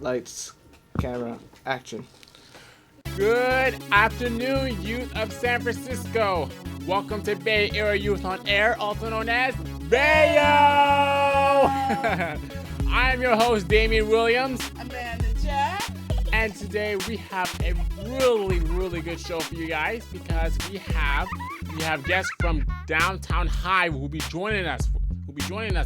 Lights, camera, action. Good afternoon, youth of San Francisco. Welcome to Bay Area Youth on Air, also known as Bayo! I'm your host, DeMian Williams. Amanda Jack. And today we have a really good show for you guys because we have guests from Downtown High who will be joining us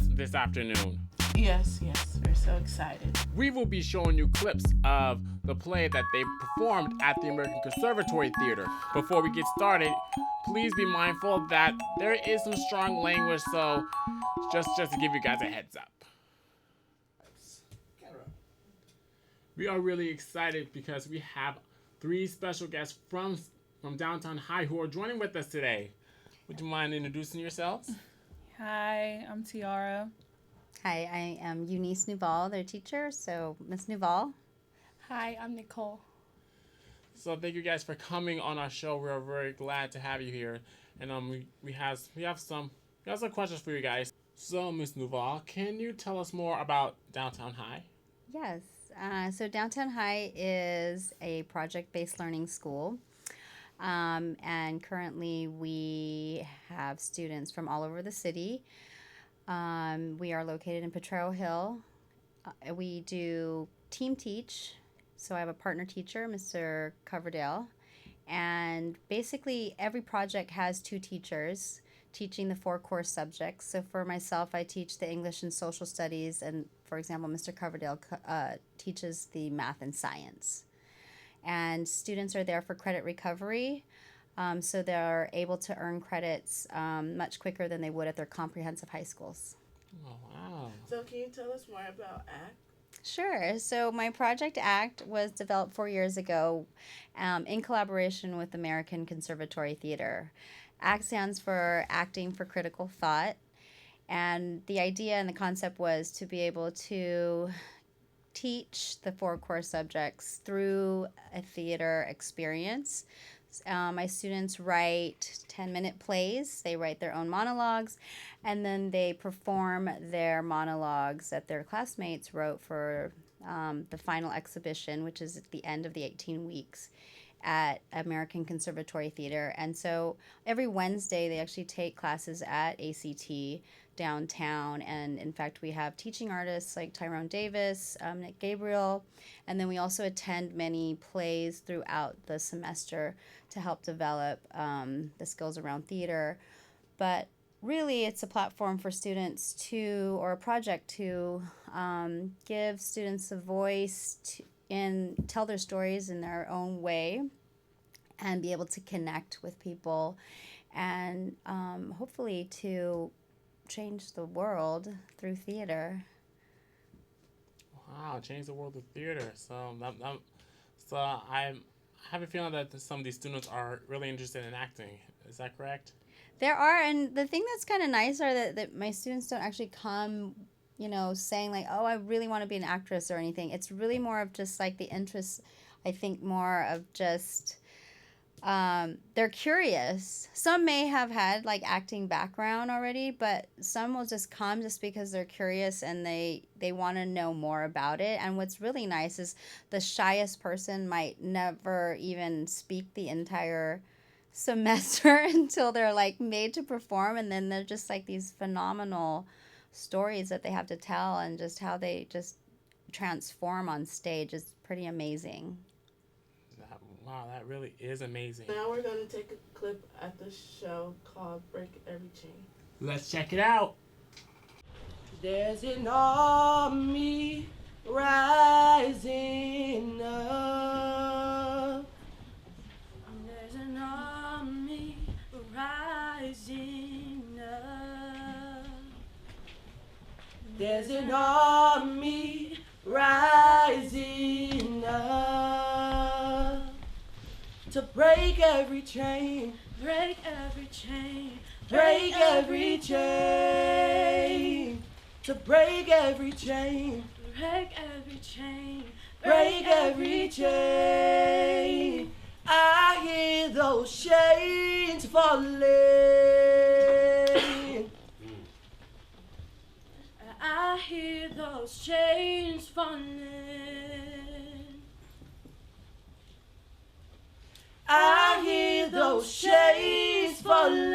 this afternoon. Yes, we're so excited. We will be showing you clips of the play that they performed at the American Conservatory Theater. Before we get started, please be mindful that there is some strong language, so just to give you guys a heads up. We are really excited because we have 3 special guests from Downtown High who are joining with us today. Would you mind introducing yourselves? Hi, I'm Tiara. Hi, I am Eunice Nuval, their teacher. So, Miss Nuval. Hi, I'm Nykole. So thank you guys for coming on our show. We're very glad to have you here, and we have some questions for you guys. So, Miss Nuval, can you tell us more about Downtown High? Yes. So Downtown High is a project-based learning school, and currently we have students from all over the city. We are located in Potrero Hill. We do team teach. So I have a partner teacher, Mr. Coverdale. And basically every project has 2 teachers teaching the 4 core subjects. So for myself, I teach the English and social studies. And for example, Mr. Coverdale teaches the math and science. And students are there for credit recovery. So they're able to earn credits much quicker than they would at their comprehensive high schools. Oh, wow. So can you tell us more about ACT? Sure. So my project ACT was developed 4 years ago in collaboration with American Conservatory Theater. ACT stands for Acting for Critical Thought. And the idea and the concept was to be able to teach the 4 core subjects through a theater experience. My students write 10-minute plays. They write their own monologues, and then they perform their monologues that their classmates wrote for the final exhibition, which is at the end of the 18 weeks at American Conservatory Theater. And so every Wednesday, they actually take classes at ACT downtown, and in fact we have teaching artists like Tyrone Davis, Nick Gabriel, and then we also attend many plays throughout the semester to help develop the skills around theater. But really it's a platform for students to, or a project to give students a voice and tell their stories in their own way and be able to connect with people and hopefully to change the world through theater. Wow, change the world with theater. So I have a feeling that some of these students are really interested in acting. Is that correct? There are, and the thing that's kind of nice are that my students don't actually come, saying like, oh, I really want to be an actress or anything. It's really more of just like the interest, I think more of just they're curious. Some may have had like acting background already, but some will just come just because they're curious and they want to know more about it. And what's really nice is the shyest person might never even speak the entire semester until they're like made to perform, and then they're just like these phenomenal stories that they have to tell, and just how they just transform on stage is pretty amazing. Wow, that really is amazing. Now we're going to take a clip at the show called Break Every Chain. Let's check it out. There's an army rising up. There's an army rising up. There's an army rising up. To break every chain, break every chain, break every chain. To break every chain, break every chain, break every chain. I hear those chains falling. I hear those chains falling. those chains falling,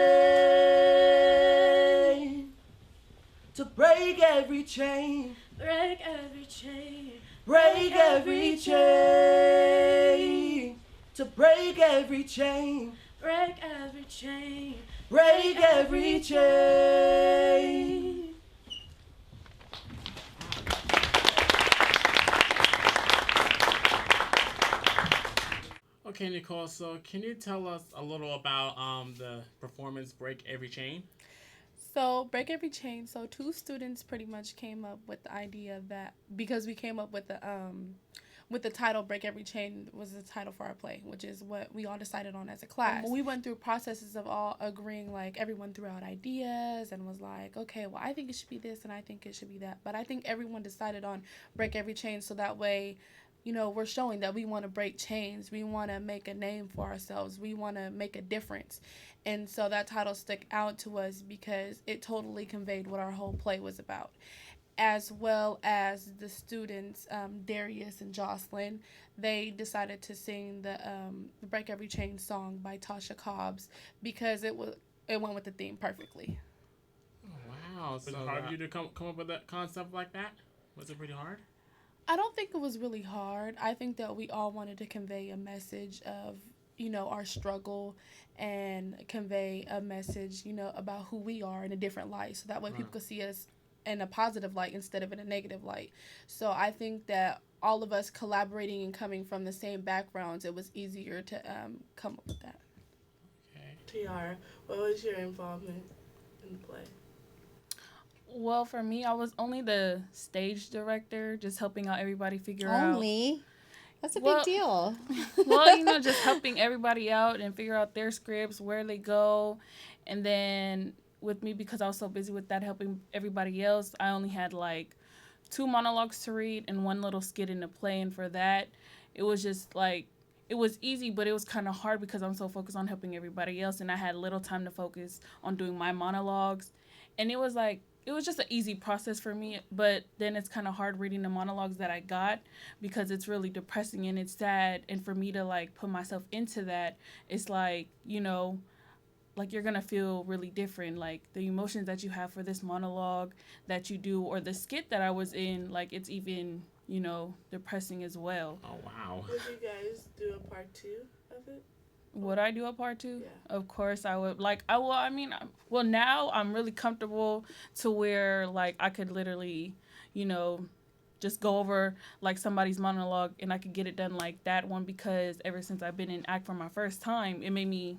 to break every chain, break every chain, break every chain, to break every chain, break every chain, break every chain. Okay, Nykole, so can you tell us a little about the performance Break Every Chain? So Break Every Chain. So two students pretty much came up with the idea that because we came up with the title Break Every Chain was the title for our play, which is what we all decided on as a class. We went through processes of all agreeing, like everyone threw out ideas and was like, okay, well I think it should be this and I think it should be that. But I think everyone decided on Break Every Chain so that way, you know, we're showing that we want to break chains. We want to make a name for ourselves. We want to make a difference. And so that title stuck out to us because it totally conveyed what our whole play was about. As well as the students, Darrious and Jocelyn, they decided to sing the Break Every Chain song by Tasha Cobbs because it went with the theme perfectly. Oh, wow. Was it hard for you to come up with a concept like that? Was it pretty hard? I don't think it was really hard. I think that we all wanted to convey a message of, you know, our struggle and convey a message, you know, about who we are in a different light. So that way people could see us in a positive light instead of in a negative light. So I think that all of us collaborating and coming from the same backgrounds, it was easier to come up with that. Okay. Tiara, what was your involvement in the play? Well, for me, I was only the stage director, just helping out everybody figure out. Only? That's a big deal. Well, you know, just helping everybody out and figure out their scripts, where they go. And then with me, because I was so busy with that, helping everybody else, I only had like 2 monologues to read and 1 little skit in the play. And for that, it was just like, it was easy, but it was kind of hard because I'm so focused on helping everybody else. And I had little time to focus on doing my monologues. And it was like, it was just an easy process for me, but then it's kind of hard reading the monologues that I got because it's really depressing and it's sad. And for me to like put myself into that, it's like, you know, like you're going to feel really different. Like the emotions that you have for this monologue that you do or the skit that I was in, like it's even, you know, depressing as well. Oh, wow. Would you guys do a part 2 of it? Would I do a part 2? Yeah. Of course I would. Like, now I'm really comfortable to where, like, I could literally, you know, just go over, like, somebody's monologue and I could get it done like that one because ever since I've been in ACT for my first time, it made me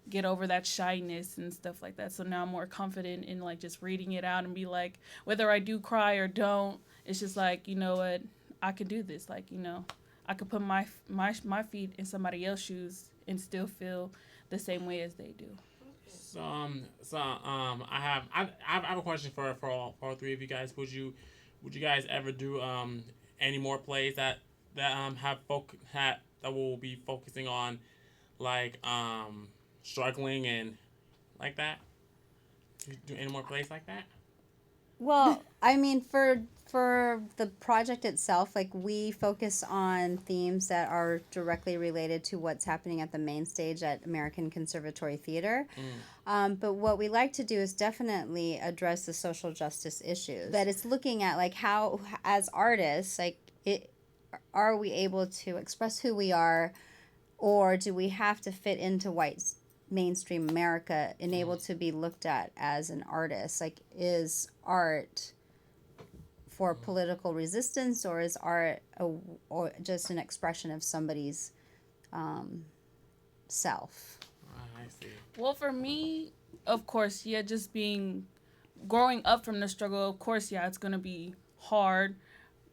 get over that shyness and stuff like that. So now I'm more confident in, like, just reading it out and be like, whether I do cry or don't, it's just like, you know what, I can do this. Like, you know, I could put my feet in somebody else's shoes and still feel the same way as they do. So I have a question for all 3 of you guys. Would you guys ever do any more plays that will be focusing on like struggling and like that? Do any more plays like that? Well, I mean, for the project itself, like we focus on themes that are directly related to what's happening at the main stage at American Conservatory Theater. But what we like to do is definitely address the social justice issues. That it's looking at like how, as artists, like are we able to express who we are, or do we have to fit into white mainstream America and able to be looked at as an artist? Like, is art for political resistance, or is art or just an expression of somebody's self? I see. Well, for me, of course, yeah, just growing up from the struggle, of course, yeah, it's going to be hard.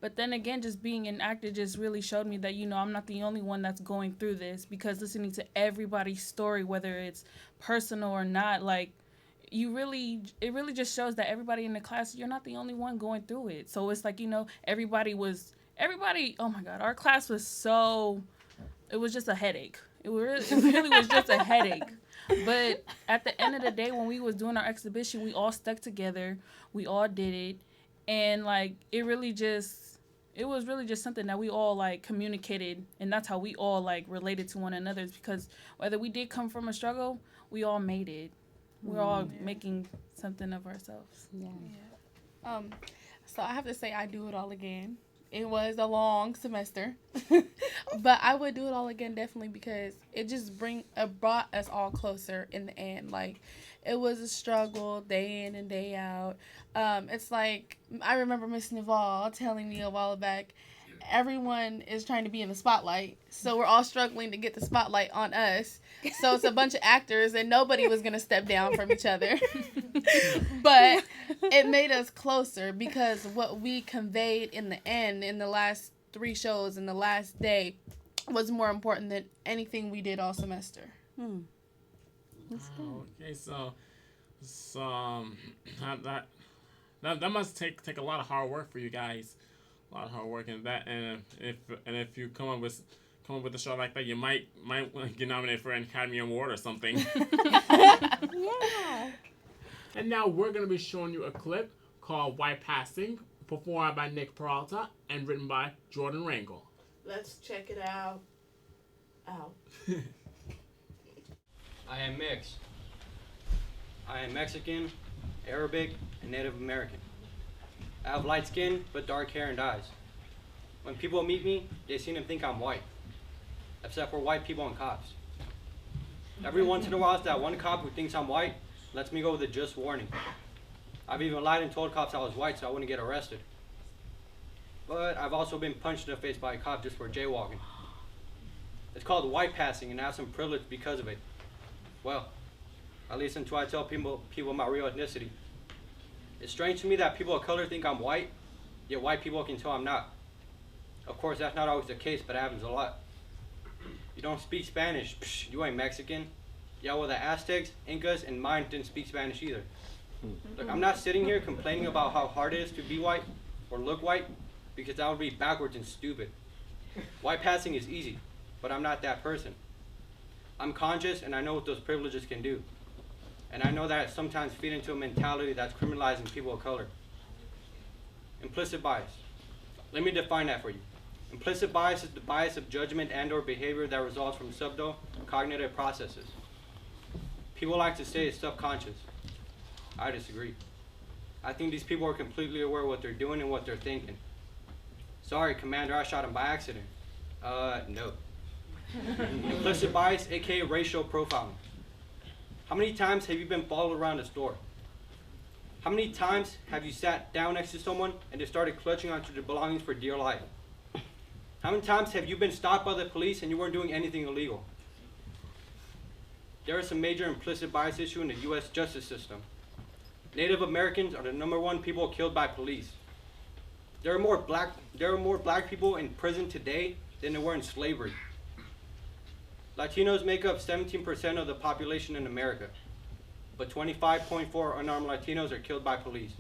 But then again, just being an actor just really showed me that, you know, I'm not the only one that's going through this, because listening to everybody's story, whether it's personal or not, like, it really just shows that everybody in the class, you're not the only one going through it. So it's like, you know, everybody, oh my God, our class was it was just a headache. It really was just a headache. But at the end of the day, when we was doing our exhibition, we all stuck together. We all did it. And, like, it it was really just something that we all like communicated, and that's how we all like related to one another. Is because whether we did come from a struggle, we all made it. We're all making something of ourselves. Yeah. So I have to say I do it all again. It was a long semester, but I would do it all again definitely because it just brought us all closer in the end. Like, it was a struggle day in and day out. It's like, I remember Miss Nuval telling me a while back, everyone is trying to be in the spotlight, so we're all struggling to get the spotlight on us. So it's a bunch of actors, and nobody was gonna step down from each other. But it made us closer because what we conveyed in the end, in the last 3 shows, in the last day, was more important than anything we did all semester. That's good. Okay, so that must take a lot of hard work for you guys. A lot of hard work in that, and if you come up with a show like that, you might get nominated for an Academy Award or something. Yeah. And now we're gonna be showing you a clip called "White Passing," performed by Peralta and written by Jordan Rangel. Let's check it out. I am mixed. I am Mexican, Arabic, and Native American. I have light skin, but dark hair and eyes. When people meet me, they seem to think I'm white, except for white people and cops. Every once in a while, it's that one cop who thinks I'm white, lets me go with a just warning. I've even lied and told cops I was white so I wouldn't get arrested. But I've also been punched in the face by a cop just for jaywalking. It's called white passing, and I have some privilege because of it. Well, at least until I tell people my real ethnicity. It's strange to me that people of color think I'm white, yet white people can tell I'm not. Of course, that's not always the case, but it happens a lot. You don't speak Spanish, psh, you ain't Mexican. Yeah, well, the Aztecs, Incas, and mine didn't speak Spanish either. Look, I'm not sitting here complaining about how hard it is to be white or look white, because that would be backwards and stupid. White passing is easy, but I'm not that person. I'm conscious, and I know what those privileges can do. And I know that I sometimes feed into a mentality that's criminalizing people of color. Implicit bias. Let me define that for you. Implicit bias is the bias of judgment and or behavior that results from subtle cognitive processes. People like to say it's subconscious. I disagree. I think these people are completely aware of what they're doing and what they're thinking. Sorry, Commander, I shot him by accident. No. Implicit bias, aka racial profiling. How many times have you been followed around a store? How many times have you sat down next to someone and they started clutching onto their belongings for dear life? How many times have you been stopped by the police and you weren't doing anything illegal? There is a major implicit bias issue in the U.S. justice system. Native Americans are the #1 people killed by police. There are more black people in prison today than there were in slavery. Latinos make up 17% of the population in America, but 25.4 unarmed Latinos are killed by police.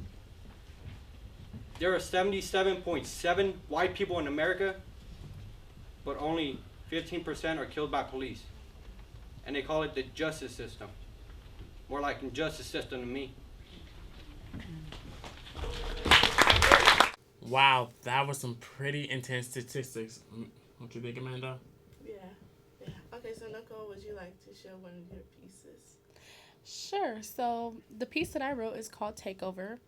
There are 77.7 white people in America, but only 15% are killed by police. And they call it the justice system. More like injustice system to me. Wow, that was some pretty intense statistics. What you think, Amanda? Yeah. Okay, so Nykole, would you like to show one of your pieces? Sure. So the piece that I wrote is called Takeover.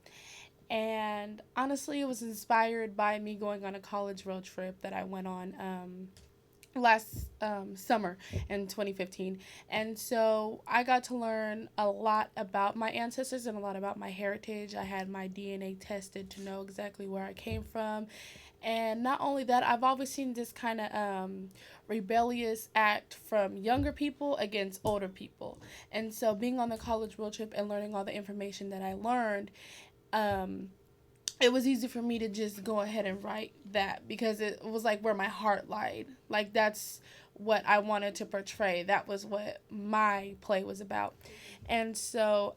And honestly, it was inspired by me going on a college road trip that I went on last summer in 2015. And so I got to learn a lot about my ancestors and a lot about my heritage. I had my DNA tested to know exactly where I came from. And not only that, I've always seen this kind of rebellious act from younger people against older people. And so being on the college road trip and learning all the information that I learned, it was easy for me to just go ahead and write that because it was like where my heart lied. Like, that's what I wanted to portray. That was what my play was about. And so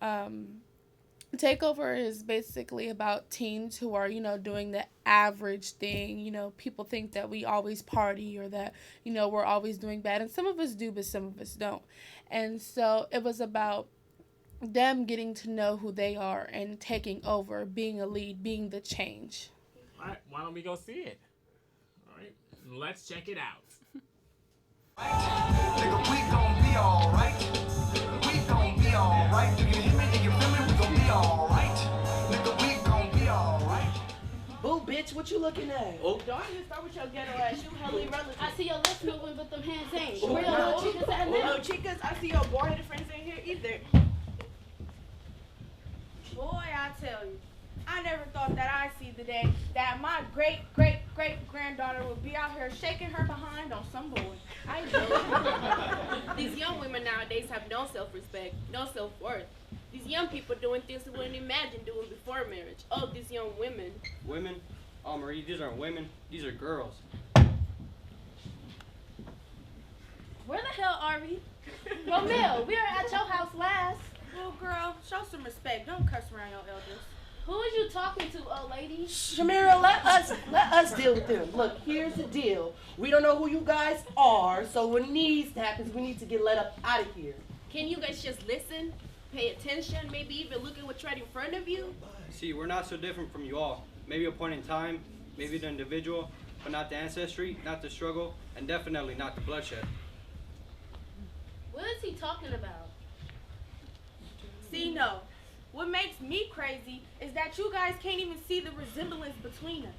Takeover is basically about teens who are, doing the average thing. People think that we always party or that, we're always doing bad. And some of us do, but some of us don't. And so it was about them getting to know who they are and taking over, being a lead, being the change. All right, why don't we go see it? let's check it out. Nigga, we gon' be alright. We gon' be alright. Do you hear me? Do you feel me? We gon' be alright. Nigga, we gon' be alright. Boo, bitch, what you looking at? Don't even start with your ghetto ass. You hella irrelevant. I see your lips moving, but them hands ain't. Oh, Where your no. little chicas at No, now? chicas, I see your boy-headed friends ain't here either. Boy, I tell you, I never thought that I'd see the day that my great-great-great-granddaughter would be out here shaking her behind on some boy. I know. These young women nowadays have no self-respect, no self-worth. These young people doing things they wouldn't imagine doing before marriage. Oh, these young women. Women? Oh, Marie, these aren't women. These are girls. Where the hell are we? Romeo, we were at your house last. Little girl, show some respect. Don't cuss around your elders. Who is you talking to, old lady? Shamira, let us deal with them. Look, here's the deal. We don't know who you guys are, so what needs to happen is we need to get let up out of here. Can you guys just listen, pay attention, maybe even look at what's right in front of you? See, we're not so different from you all. Maybe a point in time, maybe the individual, but not the ancestry, not the struggle, and definitely not the bloodshed. What is he talking about? See, no. What makes me crazy is that you guys can't even see the resemblance between us.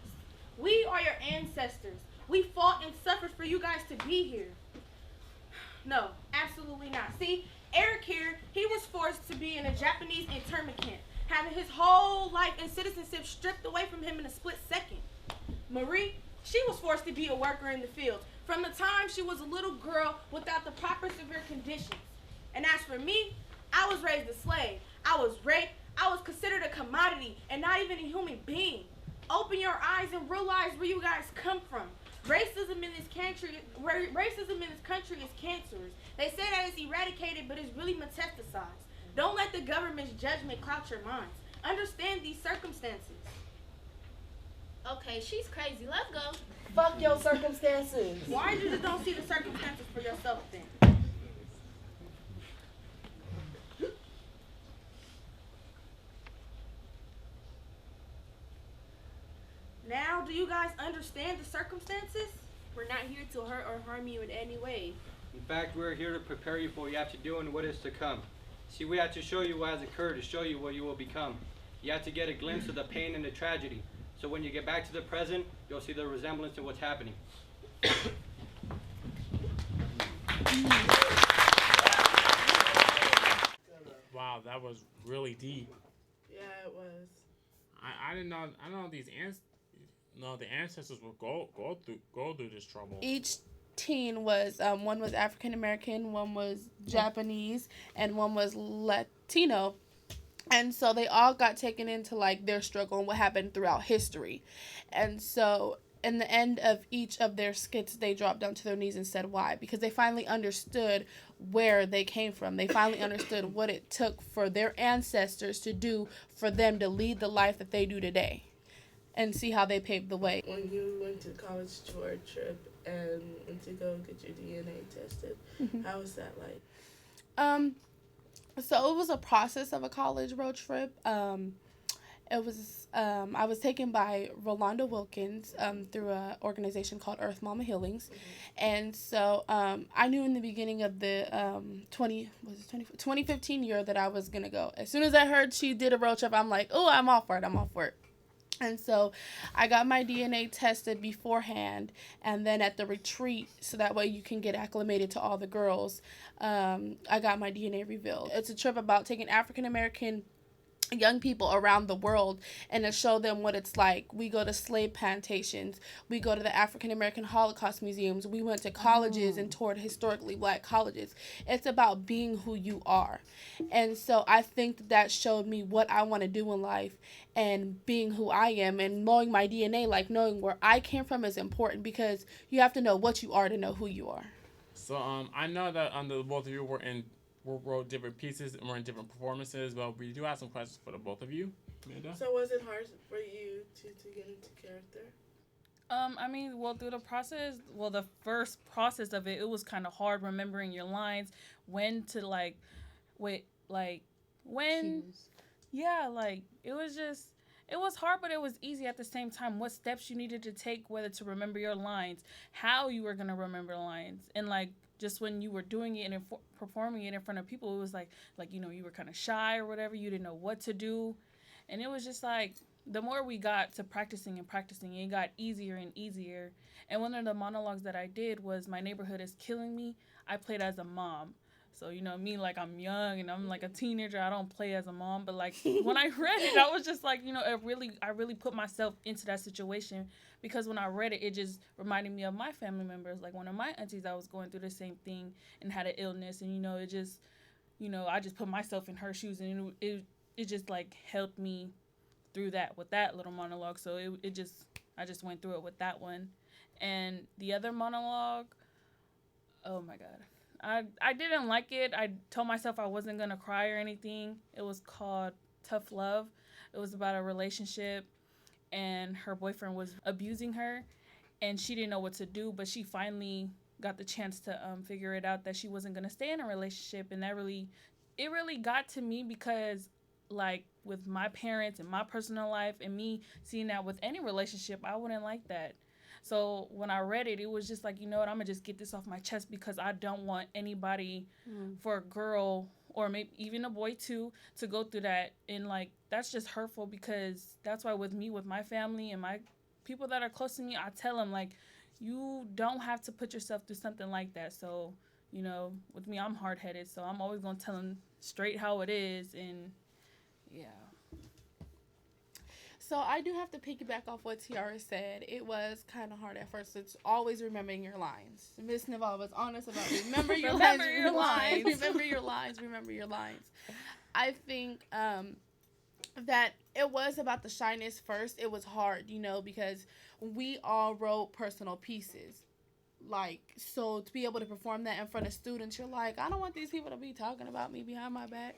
We are your ancestors. We fought and suffered for you guys to be here. No, absolutely not. See, Eric here, he was forced to be in a Japanese internment camp, having his whole life and citizenship stripped away from him in a split second. Marie, she was forced to be a worker in the fields from the time she was a little girl without the proper severe conditions. And as for me, I was raised a slave. I was raped. I was considered a commodity and not even a human being. Open your eyes and realize where you guys come from. Racism in this country is cancerous. They say that it's eradicated, but it's really metastasized. Don't let the government's judgment cloud your minds. Understand these circumstances. Okay, she's crazy. Let's go. Fuck your circumstances. Why you just don't see the circumstances for yourself then? Now, do you guys understand the circumstances? We're not here to hurt or harm you in any way. In fact, we're here to prepare you for what you have to do and what is to come. See, we have to show you what has occurred to show you what you will become. You have to get a glimpse of the pain and the tragedy. So when you get back to the present, you'll see the resemblance to what's happening. Wow, that was really deep. Yeah, it was. I didn't know. I know these the ancestors will go through this trouble. Each teen was one was African American, one was Japanese, and one was Latino. And so they all got taken into like their struggle and what happened throughout history. And so in the end of each of their skits, they dropped down to their knees and said why. Because they finally understood where they came from. They finally understood what it took for their ancestors to do for them to lead the life that they do today. And see how they paved the way. When you went to college for a trip and went to go get your DNA tested, how was that like? So it was a process of a college road trip. It was I was taken by Rolanda Wilkins through an organization called Earth Mama Healings, and so I knew in the beginning of the 2015 year that I was gonna go. As soon as I heard she did a road trip, I'm like, oh, I'm all for it. And so I got my DNA tested beforehand, and then at the retreat, so that way you can get acclimated to all the girls, I got my DNA revealed. It's a trip about taking African American young people around the world and to show them what it's like. We go to slave plantations. We go to the African American Holocaust museums. We went to colleges and toured historically black colleges. It's about being who you are. And so I think that showed me what I want to do in life, and being who I am and knowing my DNA, like knowing where I came from, is important because you have to know what you are to know who you are. So I know that the both of you wrote different pieces and were in different performances, but we do have some questions for the both of you. Amanda? So was it hard for you to get into character? I mean, through the process, the first process of it, it was kind of hard remembering your lines, when to when, cues. Yeah, like it was just, it was hard, but it was easy at the same time. What steps you needed to take, whether to remember your lines, how you were going to remember lines. And, like, just when you were doing it and performing it in front of people, it was like, you know, you were kind of shy or whatever. You didn't know what to do. And it was just like, the more we got to practicing, it got easier and easier. And one of the monologues that I did was, my neighborhood is killing me. I played as a mom. So, you know, me, like, I'm young and I'm like a teenager. I don't play as a mom. But, like, when I read it, I was just like, you know, I really put myself into that situation, because when I read it, it just reminded me of my family members. Like, one of my aunties, I was going through the same thing and had an illness. And, you know, it just, you know, I just put myself in her shoes, and it just, like, helped me through that with that little monologue. So I just went through it with that one. And the other monologue, oh my God. I didn't like it. I told myself I wasn't going to cry or anything. It was called Tough Love. It was about a relationship, and her boyfriend was abusing her, and she didn't know what to do, but she finally got the chance to figure it out that she wasn't going to stay in a relationship. And it really got to me, because, like, with my parents and my personal life and me seeing that with any relationship, I wouldn't like that. So when I read it, it was just like, you know what, I'm going to just get this off my chest, because I don't want anybody, for a girl or maybe even a boy too, to go through that. And, like, that's just hurtful, because that's why with me, with my family and my people that are close to me, I tell them, like, you don't have to put yourself through something like that. So, you know, with me, I'm hard-headed, so I'm always going to tell them straight how it is. And yeah. So I do have to piggyback off what Tiara said. It was kind of hard at first. It's always remembering your lines. Miss Nuval was honest about remember your lines. Remember your lines. I think that it was about the shyness first. It was hard, you know, because we all wrote personal pieces. Like, so to be able to perform that in front of students, you're like, I don't want these people to be talking about me behind my back.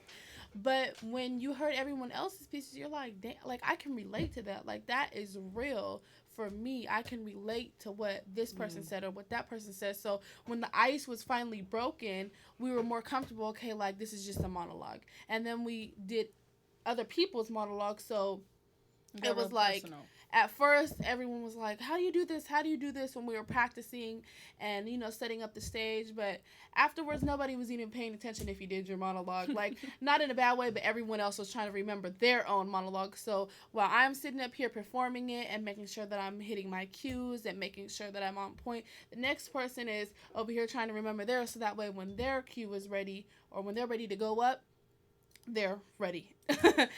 But when you heard everyone else's pieces, you're like, damn, like, I can relate to that. Like, that is real for me. I can relate to what this person said or what that person said. So when the ice was finally broken, we were more comfortable. Okay, like, this is just a monologue. And then we did other people's monologues. So it was like, personal. At first, everyone was like, how do you do this? How do you do this? When we were practicing and, you know, setting up the stage. But afterwards, nobody was even paying attention if you did your monologue. Like, not in a bad way, but everyone else was trying to remember their own monologue. So while I'm sitting up here performing it and making sure that I'm hitting my cues and making sure that I'm on point, the next person is over here trying to remember theirs, so that way when their cue is ready or when they're ready to go up, they're ready. Do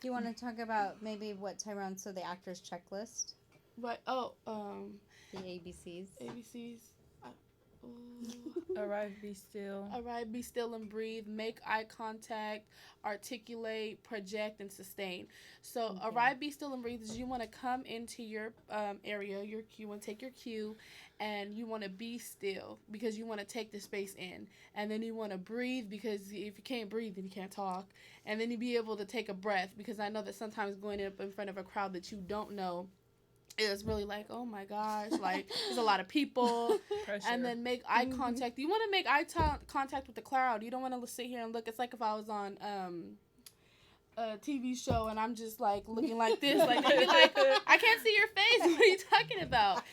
you want to talk about maybe what Tyrone, so the actor's checklist? What? The ABCs. ABCs. Arrive, be still. Arrive, be still, and breathe. Make eye contact. Articulate, project, and sustain. So, arrive, be still, and breathe is you want to come into your area, your cue, and take your cue, and you want to be still because you want to take the space in. And then you want to breathe, because if you can't breathe, then you can't talk. And then you be able to take a breath, because I know that sometimes going up in front of a crowd that you don't know, it's really like, oh my gosh, like, there's a lot of people. Pressure. And then make eye contact. You want to make eye contact with the crowd. You don't want to sit here and look. It's like if I was on a TV show and I'm just like looking like this, like, they'd be like, I can't see your face. What are you talking about?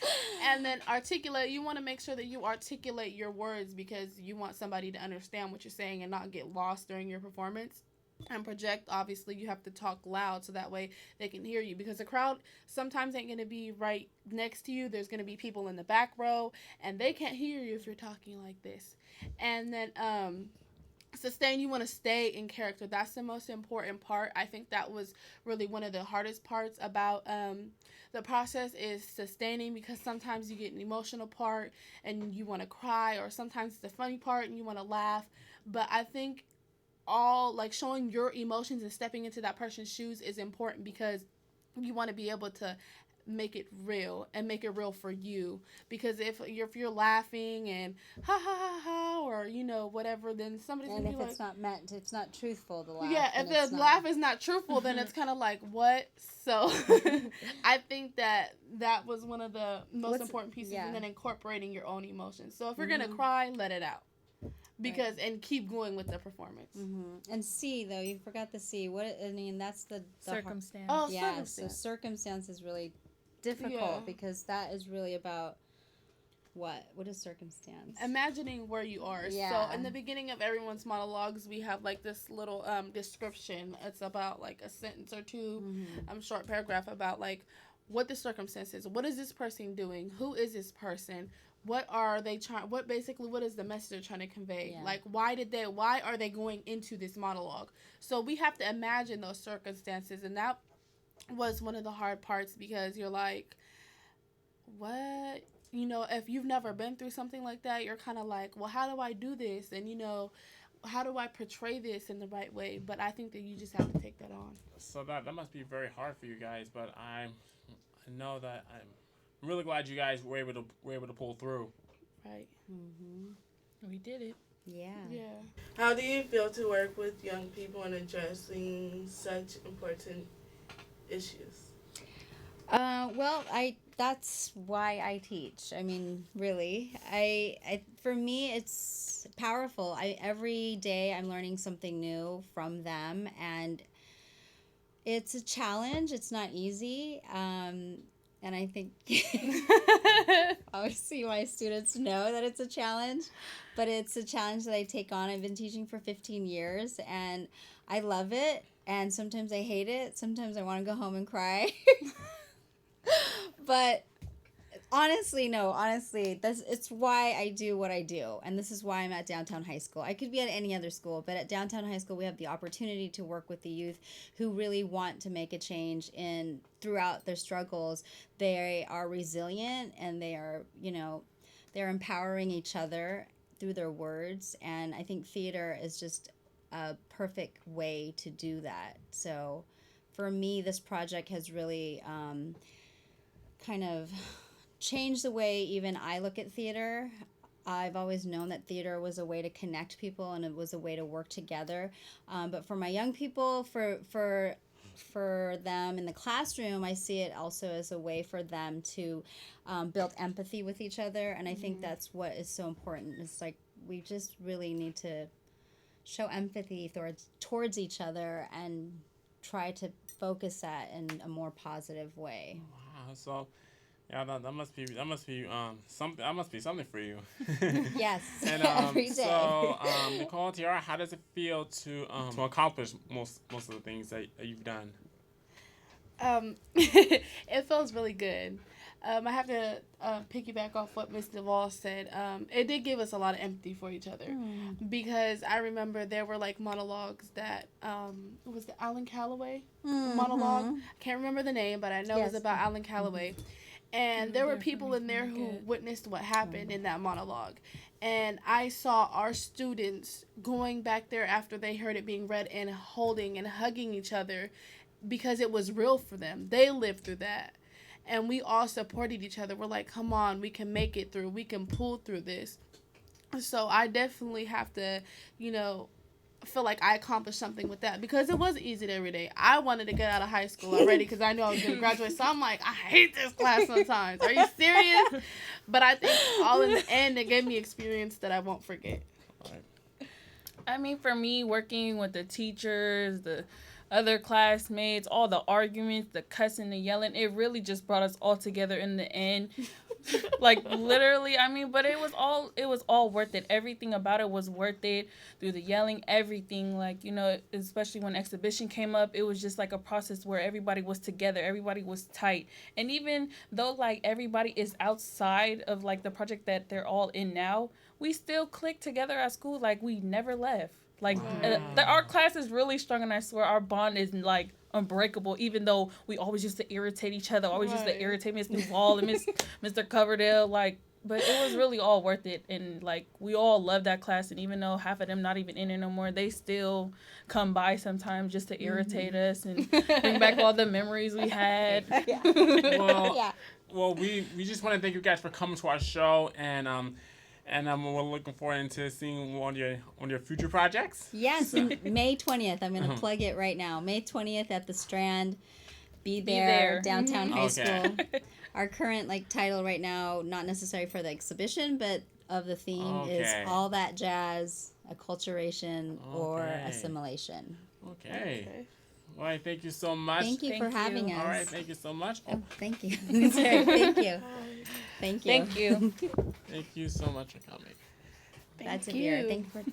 And then articulate. You want to make sure that you articulate your words, because you want somebody to understand what you're saying and not get lost during your performance. And project, obviously, you have to talk loud so that way they can hear you, because the crowd sometimes ain't going to be right next to you. There's going to be people in the back row, and they can't hear you if you're talking like this. And then sustain, you want to stay in character. That's the most important part. I think that was really one of the hardest parts about the process, is sustaining, because sometimes you get an emotional part and you want to cry, or sometimes it's the funny part and you want to laugh. But I think all, like, showing your emotions and stepping into that person's shoes is important, because you want to be able to make it real and make it real for you. Because if you're laughing and ha ha ha ha, or, you know, whatever, then somebody's gonna be like, it's not truthful, the laugh. Yeah, if the laugh is not truthful, then it's kind of like, what? So I think that was one of the most important pieces. And then incorporating your own emotions. So if you're gonna cry, let it out. because and keep going with the performance. And C, though, you forgot the C. That's the Circumstance. So circumstance is really difficult because that is really about what is circumstance? Imagining where you are. So in the beginning of everyone's monologues, we have like this little description. It's about like a sentence or two, short paragraph about like what the circumstance is. What is this person doing? Who is this person? What are they trying? What is the message they're trying to convey? Yeah. Like, why are they going into this monologue? So we have to imagine those circumstances, and that was one of the hard parts because you're like, what? You know, if you've never been through something like that, you're kind of like, well, how do I do this? And, you know, how do I portray this in the right way? But I think that you just have to take that on. So that must be very hard for you guys, but I know that I'm really glad you guys were able to pull through. Right. We did it. Yeah. How do you feel to work with young people and addressing such important issues? Well, that's why I teach. I mean, really, for me, it's powerful. Every day I'm learning something new from them, and it's a challenge. It's not easy. And I think obviously my students know that it's a challenge, but it's a challenge that I take on. I've been teaching for 15 years, and I love it. And sometimes I hate it. Sometimes I want to go home and cry. But honestly, it's why I do what I do. And this is why I'm at Downtown High School. I could be at any other school, but at Downtown High School, we have the opportunity to work with the youth who really want to make a change throughout their struggles. They are resilient, and they are, they're empowering each other through their words. And I think theater is just a perfect way to do that. So for me, this project has really kind of changed the way even I look at theater. I've always known that theater was a way to connect people, and it was a way to work together. But for my young people, for them in the classroom, I see it also as a way for them to build empathy with each other. And I think that's what is so important. It's like we just really need to show empathy towards each other and try to focus that in a more positive way. Wow. So, yeah, that must be something. That must be something for you. Yes. And every day. So, Nykole, Tiara, how does it feel to accomplish most of the things that you've done? It feels really good. I have to piggyback off what Ms. Nuval said. It did give us a lot of empathy for each other because I remember there were like monologues that it was the Alan Calloway monologue. I can't remember the name, but I know it was about Alan Calloway. And there were people in there who witnessed what happened in that monologue. And I saw our students going back there after they heard it being read and holding and hugging each other because it was real for them. They lived through that. And we all supported each other. We're like, come on, we can make it through. We can pull through this. So I definitely have to, feel like I accomplished something with that because it wasn't easy every day. I wanted to get out of high school already because I knew I was going to graduate. So I'm like, I hate this class sometimes. Are you serious? But I think all in the end, it gave me experience that I won't forget. I mean, for me, working with the teachers, the other classmates, all the arguments, the cussing, the yelling, it really just brought us all together in the end. Like literally, I mean, but it was all worth it. Everything about it was worth it. Through the yelling, everything, like, especially when exhibition came up, it was just like a process where everybody was together, everybody was tight. And even though like everybody is outside of like the project that they're all in now, we still click together at school, like we never left. Like our class is really strong, and I swear our bond is like unbreakable. Even though we always used to irritate each other, always used to irritate Miss Nuval and Mr. Coverdale, like. But it was really all worth it, and like we all love that class. And even though half of them not even in it no more, they still come by sometimes just to irritate us and bring back all the memories we had. Well, we just want to thank you guys for coming to our show, and we're looking forward to seeing one of your future projects. Yes, May 20th. I'm going to plug it right now. May 20th at the Strand. Be There, There. downtown high Okay. school. Our current title right now, not necessary for the exhibition, but of the theme is Okay. all that jazz, acculturation, or Okay. assimilation. Okay. All right, thank you so much. Thank you Thank for you. having us. All right, thank you so much. Oh, thank you. That's right. Thank you. Thank you. Thank you. Thank you so much for coming. That's a beer.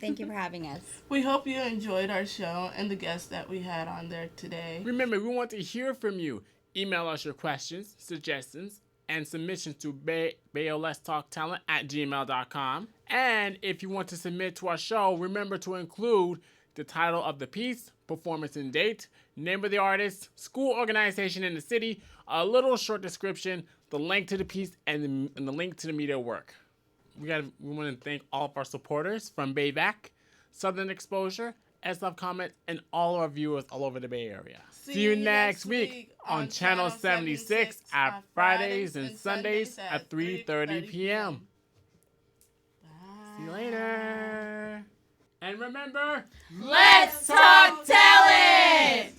Thank you for having us. We hope you enjoyed our show and the guests that we had on there today. Remember, we want to hear from you. Email us your questions, suggestions, and submissions to BAOLStalkTalent@gmail.com. And if you want to submit to our show, remember to include the title of the piece, performance and date, name of the artist, school organization in the city, a little short description, the link to the piece, and the link to the media work. We want to thank all of our supporters from BAVC, Southern Exposure, SF Comment, and all our viewers all over the Bay Area. See you next week on Channel 76 at Fridays and Sundays at 3:30 p.m. See you later. And remember, Let's talk talent!